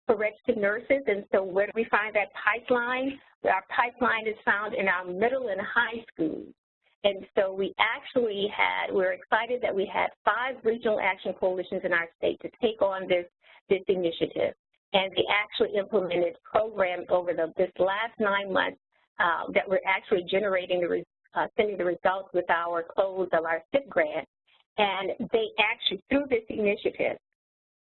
for registered nurses. And so where do we find that pipeline? Our pipeline is found in our middle and high schools. And so we're excited that we had 5 regional action coalitions in our state to take on this initiative. And they actually implemented programs over this last 9 months that we're actually generating sending the results with our close of our SIP grant. And they actually, through this initiative,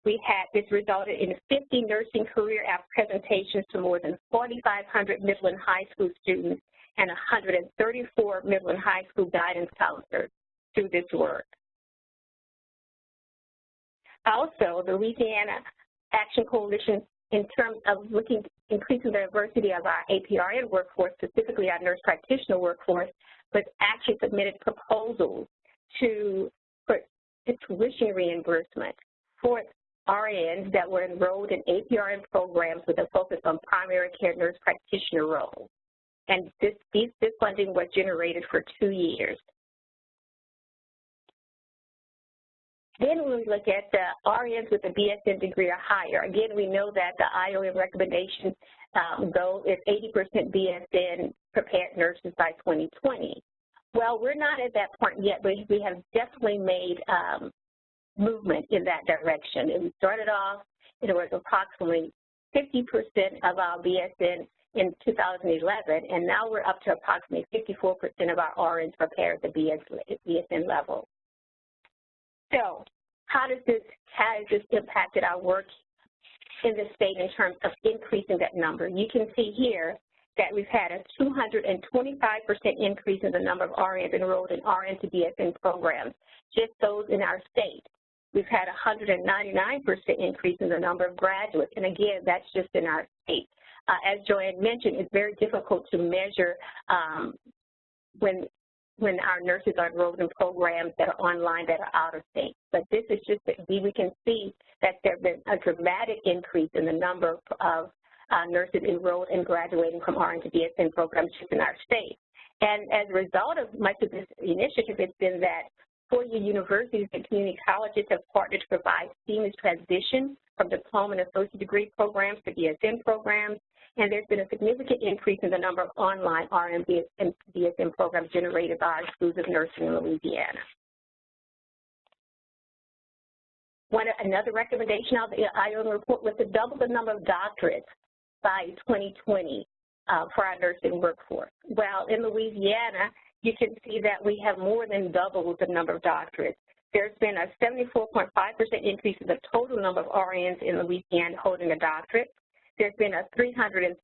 this resulted in 50 nursing career app presentations to more than 4,500 middle and high school students and 134 middle and high school guidance counselors through this work. Also, the Louisiana Action Coalition, in terms of increasing the diversity of our APRN workforce, specifically our nurse practitioner workforce, was actually submitted proposals for tuition reimbursement for RNs that were enrolled in APRN programs with a focus on primary care nurse practitioner roles. And this funding was generated for 2 years. Then when we look at the RNs with a BSN degree or higher, again, we know that the IOM recommendation goal is 80% BSN prepared nurses by 2020. Well, we're not at that point yet, but we have definitely made movement in that direction. And we started off, it was approximately 50% of our BSN in 2011, and now we're up to approximately 54% of our RNs prepared at the BSN level. So how has this impacted our work in the state in terms of increasing that number? You can see here that we've had a 225% increase in the number of RNs enrolled in RN to BSN programs, just those in our state. We've had a 199% increase in the number of graduates, and again, that's just in our state. As Joanne mentioned, it's very difficult to measure when our nurses are enrolled in programs that are online that are out of state. But this is just that we can see that there has been a dramatic increase in the number of nurses enrolled and graduating from RN to BSN programs just in our state. And as a result of much of this initiative, it's been that 4-year universities and community colleges have partnered to provide seamless transition from diploma and associate degree programs to BSN programs. And there's been a significant increase in the number of online RN and BSN programs generated by our schools of nursing in Louisiana. Another recommendation of the IOM report was to double the number of doctorates by 2020 for our nursing workforce. Well, in Louisiana, you can see that we have more than doubled the number of doctorates. There's been a 74.5% increase in the total number of RNs in Louisiana holding a doctorate. There's been a 339%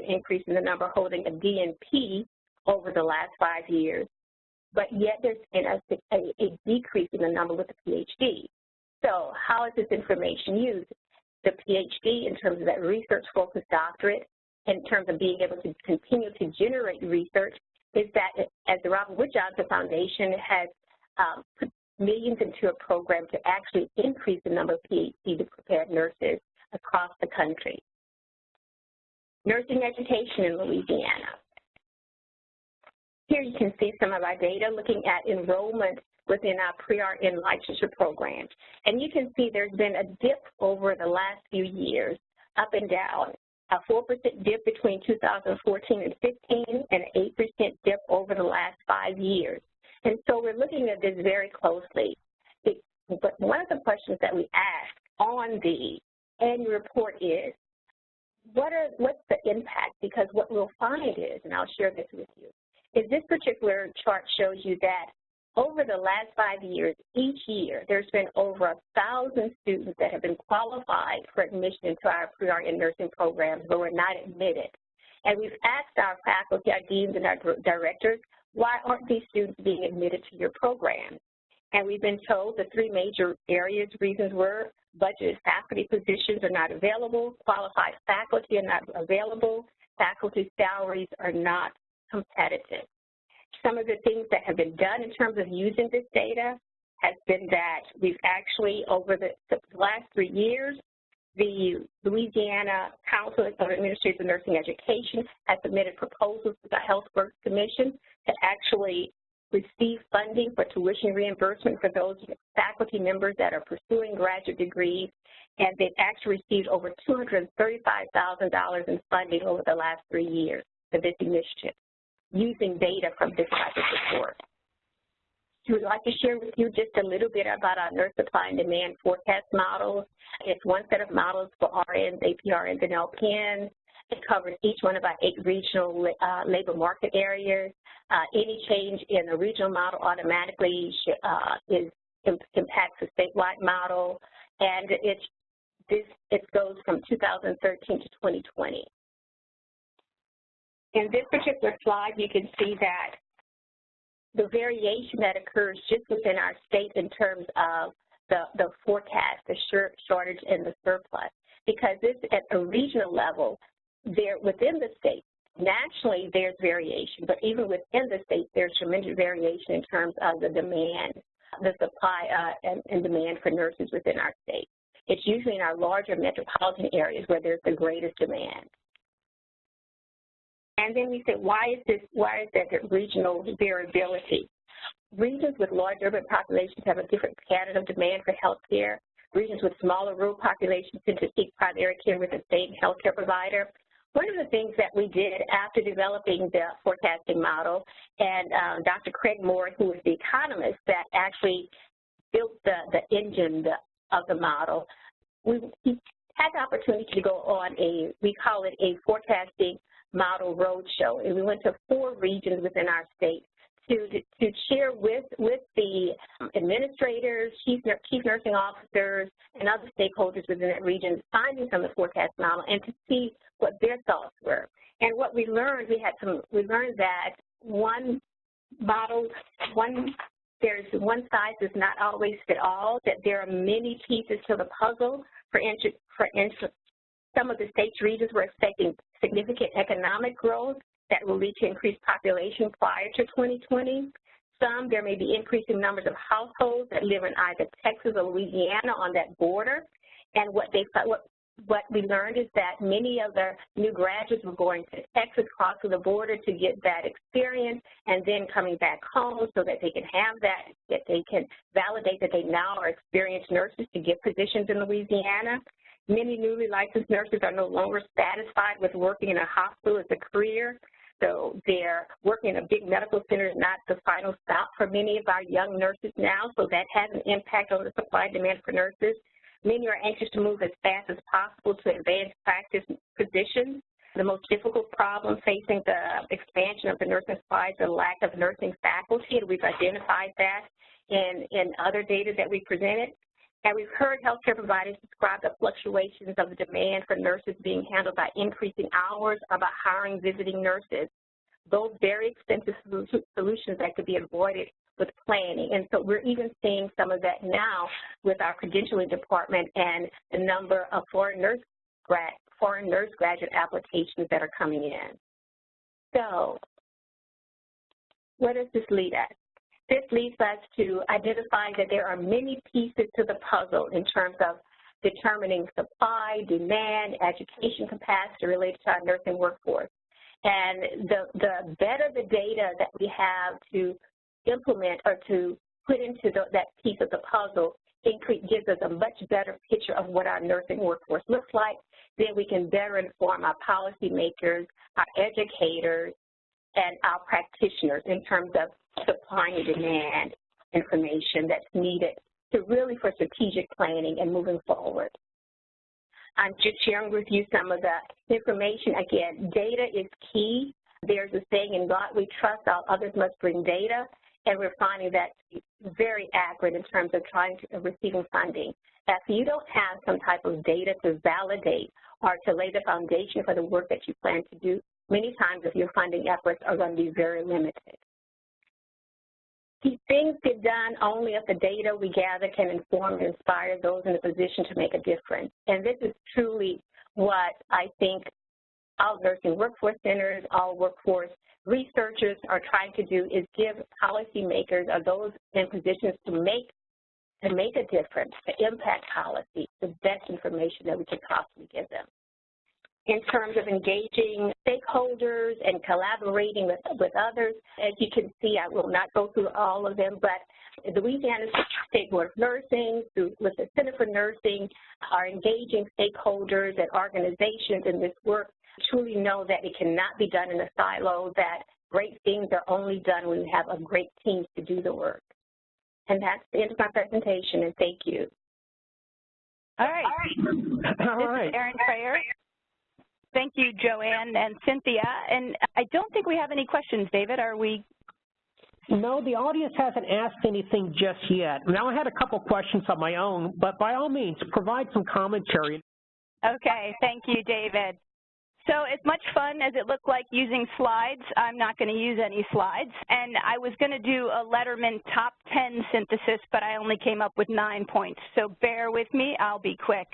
increase in the number holding a DNP over the last 5 years, but yet there's been a decrease in the number with a PhD. So how is this information used? The PhD, in terms of that research-focused doctorate, in terms of being able to continue to generate research, is that as the Robert Wood Johnson Foundation has put millions into a program to actually increase the number of PhD-prepared nurses across the country. Nursing education in Louisiana. Here you can see some of our data looking at enrollment within our pre-RN licensure programs. And you can see there's been a dip over the last few years, up and down. A 4% dip between 2014 and 15, and an 8% dip over the last 5 years. And so we're looking at this very closely. But one of the questions that we ask on the annual report is, what's the impact? Because what we'll find is, and I'll share this with you, is this particular chart shows you that over the last 5 years, each year, there's been over 1,000 students that have been qualified for admission into our pre-RN nursing programs, but were not admitted. And we've asked our faculty, our deans, and our directors, why aren't these students being admitted to your program? And we've been told the 3 major reasons were budgeted faculty positions are not available, qualified faculty are not available, faculty salaries are not competitive. Some of the things that have been done in terms of using this data has been that we've actually, over the last 3 years, the Louisiana Council of Administrators of Nursing Education has submitted proposals to the Healthforce Commission to actually receive funding for tuition reimbursement for those faculty members that are pursuing graduate degrees, and they've actually received over $235,000 in funding over the last 3 years for this initiative, using data from this type of report. We would like to share with you just a little bit about our nurse supply and demand forecast models. It's one set of models for RNs, APRNs, and LPNs. It covers each one of our 8 regional labor market areas. Any change in the regional model automatically impacts the statewide model, and it goes from 2013 to 2020. In this particular slide, you can see that the variation that occurs just within our state in terms of the forecast, the shortage and the surplus, because this at a regional level, within the state, nationally there's variation, but even within the state there's tremendous variation in terms of the demand, the supply and demand for nurses within our state. It's usually in our larger metropolitan areas where there's the greatest demand. And then we said, why is there regional variability? Regions with large urban populations have a different pattern of demand for health care. Regions with smaller rural populations tend to seek primary care with the same health care provider. One of the things that we did after developing the forecasting model, and Dr. Craig Moore, who was the economist that actually built the engine of the model, he had the opportunity to go on we call it a forecasting model roadshow, and we went to 4 regions within our state to share with the administrators, chief nursing officers, and other stakeholders within that region, findings from the forecast model, and to see what their thoughts were. And what we learned, we learned that there's one size does not always fit all, that there are many pieces to the puzzle. For instance, some of the state's regions were expecting significant economic growth that will lead to increased population prior to 2020. Some, there may be increasing numbers of households that live in either Texas or Louisiana on that border. And what we learned is that many of the new graduates were going to Texas, crossing the border to get that experience, and then coming back home so that they can have that they can validate that they now are experienced nurses to get positions in Louisiana. Many newly licensed nurses are no longer satisfied with working in a hospital as a career. So they're working in a big medical center is not the final stop for many of our young nurses now, so that has an impact on the supply and demand for nurses. Many are anxious to move as fast as possible to advanced practice positions. The most difficult problem facing the expansion of the nursing supply is the lack of nursing faculty, and we've identified that in other data that we presented. And we've heard healthcare providers describe the fluctuations of the demand for nurses being handled by increasing hours or by hiring visiting nurses. Those very expensive solutions that could be avoided with planning. And so we're even seeing some of that now with our credentialing department and the number of foreign nurse graduate applications that are coming in. So Where does this lead us? This leads us to identifying that there are many pieces to the puzzle in terms of determining supply, demand, education capacity related to our nursing workforce. And the better the data that we have to implement or to put into that piece of the puzzle, gives us a much better picture of what our nursing workforce looks like. Then we can better inform our policymakers, our educators, and our practitioners in terms of supply and demand information that's needed for strategic planning and moving forward. I'm just sharing with you some of the information. Again, data is key. There's a saying, in God we trust, all others must bring data, and we're finding that very accurate in terms of receiving funding. If you don't have some type of data to validate or to lay the foundation for the work that you plan to do, many times if your funding efforts are going to be very limited. These things get done only if the data we gather can inform and inspire those in a position to make a difference. And this is truly what I think all nursing workforce centers, all workforce researchers are trying to do, is give policymakers or those in positions to make a difference, to impact policy, the best information that we can possibly give them. In terms of engaging stakeholders and collaborating with others, as you can see, I will not go through all of them, but the Louisiana State Board of Nursing, with the Center for Nursing, are engaging stakeholders and organizations in this work. Truly know that it cannot be done in a silo, that great things are only done when you have a great team to do the work. And that's the end of my presentation, and thank you. All right. This is Erin Fraher. Thank you, Joanne and Cynthia. And I don't think we have any questions, David. Are we? No, the audience hasn't asked anything just yet. Now, I had a couple questions on my own, but by all means, provide some commentary. Okay, thank you, David. So as much fun as it looked like using slides, I'm not going to use any slides. And I was going to do a Letterman top 10 synthesis, but I only came up with 9 points. So bear with me, I'll be quick.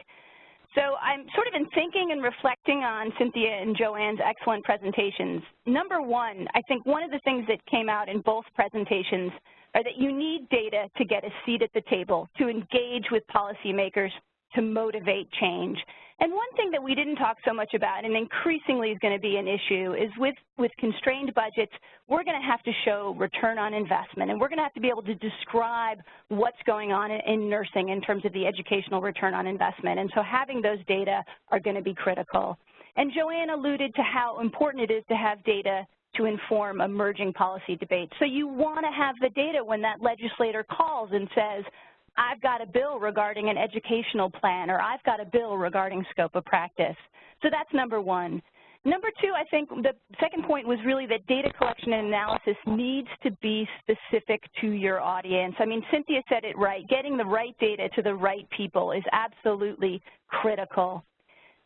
So I'm sort of been thinking and reflecting on Cynthia and Joanne's excellent presentations. Number one, I think one of the things that came out in both presentations are that you need data to get a seat at the table, to engage with policymakers, to motivate change. And one thing that we didn't talk so much about, and increasingly is going to be an issue, is with constrained budgets, we're going to have to show return on investment, and we're going to have to be able to describe what's going on in nursing in terms of the educational return on investment. And so having those data are going to be critical. And Joanne alluded to how important it is to have data to inform emerging policy debates. So you want to have the data when that legislator calls and says, I've got a bill regarding an educational plan, or I've got a bill regarding scope of practice. So that's number one. Number two, I think the second point was really that data collection and analysis needs to be specific to your audience. I mean, Cynthia said it right. Getting the right data to the right people is absolutely critical.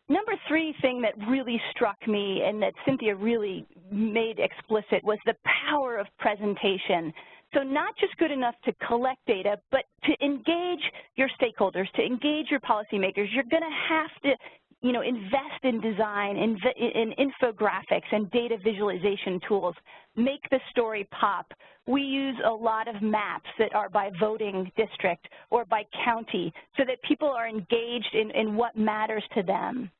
Number three thing that really struck me and that Cynthia really made explicit was the power of presentation. So not just good enough to collect data, but to engage your stakeholders, to engage your policymakers. You're going to have to, invest in design, in infographics and data visualization tools. Make the story pop. We use a lot of maps that are by voting district or by county so that people are engaged in what matters to them.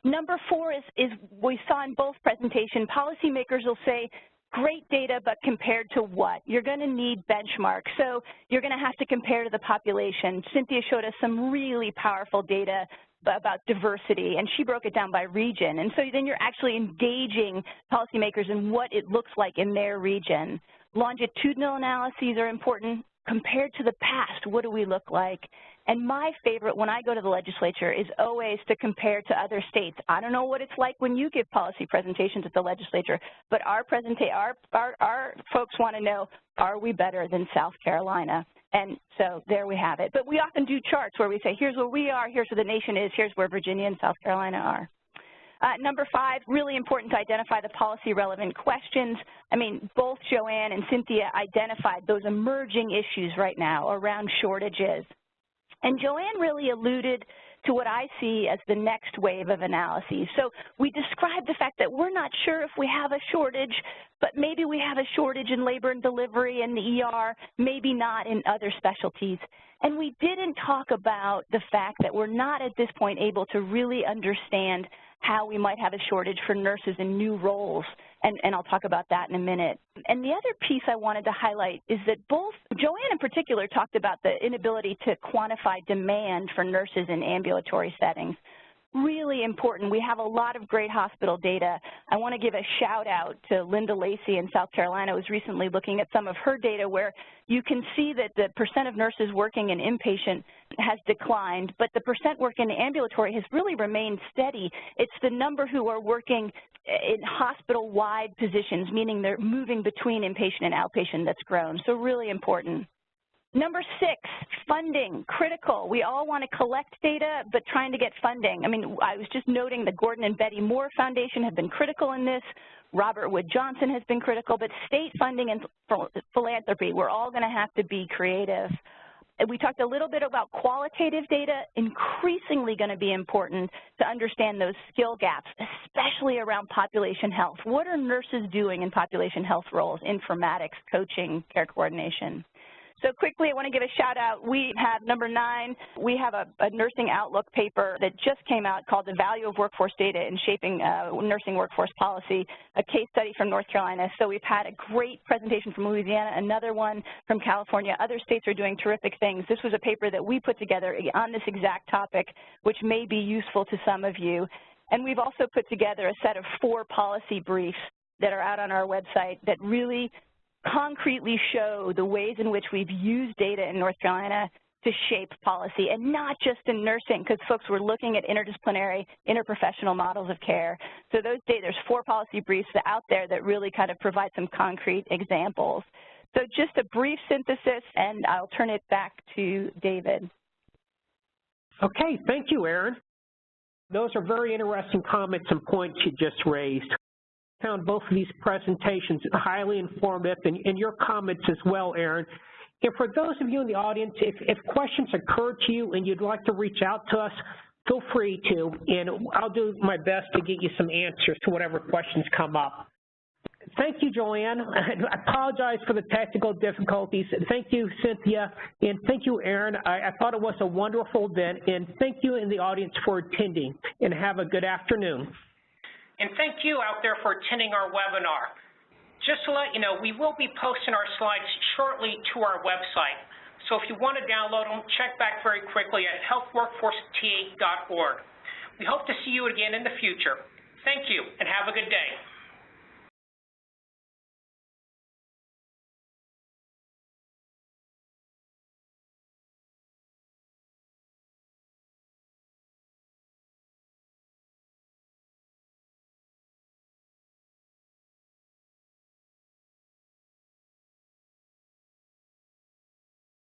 Number four is we saw in both presentations, policymakers will say, great data, but compared to what? You're going to need benchmarks. So you're going to have to compare to the population. Cynthia showed us some really powerful data about diversity, and she broke it down by region. And so then you're actually engaging policymakers in what it looks like in their region. Longitudinal analyses are important. Compared to the past, what do we look like? And my favorite when I go to the legislature is always to compare to other states. I don't know what it's like when you give policy presentations at the legislature, but our folks want to know, are we better than South Carolina? And so there we have it. But we often do charts where we say, here's where we are, here's where the nation is, here's where Virginia and South Carolina are. Number five, really important to identify the policy relevant questions. I mean, both Joanne and Cynthia identified those emerging issues right now around shortages. And Joanne really alluded to what I see as the next wave of analyses. So we described the fact that we're not sure if we have a shortage, but maybe we have a shortage in labor and delivery in the ER, maybe not in other specialties. And we didn't talk about the fact that we're not at this point able to really understand how we might have a shortage for nurses in new roles, and I'll talk about that in a minute. And the other piece I wanted to highlight is that both, Joanne in particular talked about the inability to quantify demand for nurses in ambulatory settings. Really important. We have a lot of great hospital data. I want to give a shout out to Linda Lacey in South Carolina, who was recently looking at some of her data where you can see that the percent of nurses working in inpatient has declined, but the percent working in ambulatory has really remained steady. It's the number who are working in hospital-wide positions, meaning they're moving between inpatient and outpatient, that's grown. So really important. Number 6, funding, critical. We all want to collect data, but trying to get funding. I mean, I was just noting the Gordon and Betty Moore Foundation have been critical in this. Robert Wood Johnson has been critical, but state funding and philanthropy, we're all going to have to be creative. We talked a little bit about qualitative data, increasingly going to be important to understand those skill gaps, especially around population health. What are nurses doing in population health roles, informatics, coaching, care coordination? So quickly, I want to give a shout out. We have number 9, we have a nursing outlook paper that just came out called The Value of Workforce Data in Shaping Nursing Workforce Policy, a case study from North Carolina. So we've had a great presentation from Louisiana, another one from California. Other states are doing terrific things. This was a paper that we put together on this exact topic, which may be useful to some of you. And we've also put together a set of 4 policy briefs that are out on our website that really concretely show the ways in which we've used data in North Carolina to shape policy, and not just in nursing, because folks were looking at interdisciplinary, interprofessional models of care. So those data, there's 4 policy briefs out there that really kind of provide some concrete examples. So just a brief synthesis, and I'll turn it back to David. Okay, thank you, Erin. Those are very interesting comments and points you just raised. Found both of these presentations highly informative, and your comments as well, Erin. And for those of you in the audience, if questions occur to you and you'd like to reach out to us, feel free to, and I'll do my best to get you some answers to whatever questions come up. Thank you, Joanne. I apologize for the technical difficulties. Thank you, Cynthia, and thank you, Erin. I thought it was a wonderful event, and thank you in the audience for attending, and have a good afternoon. And thank you out there for attending our webinar. Just to let you know, we will be posting our slides shortly to our website. So if you want to download them, check back very quickly at healthworkforceta.org. We hope to see you again in the future. Thank you, and have a good day.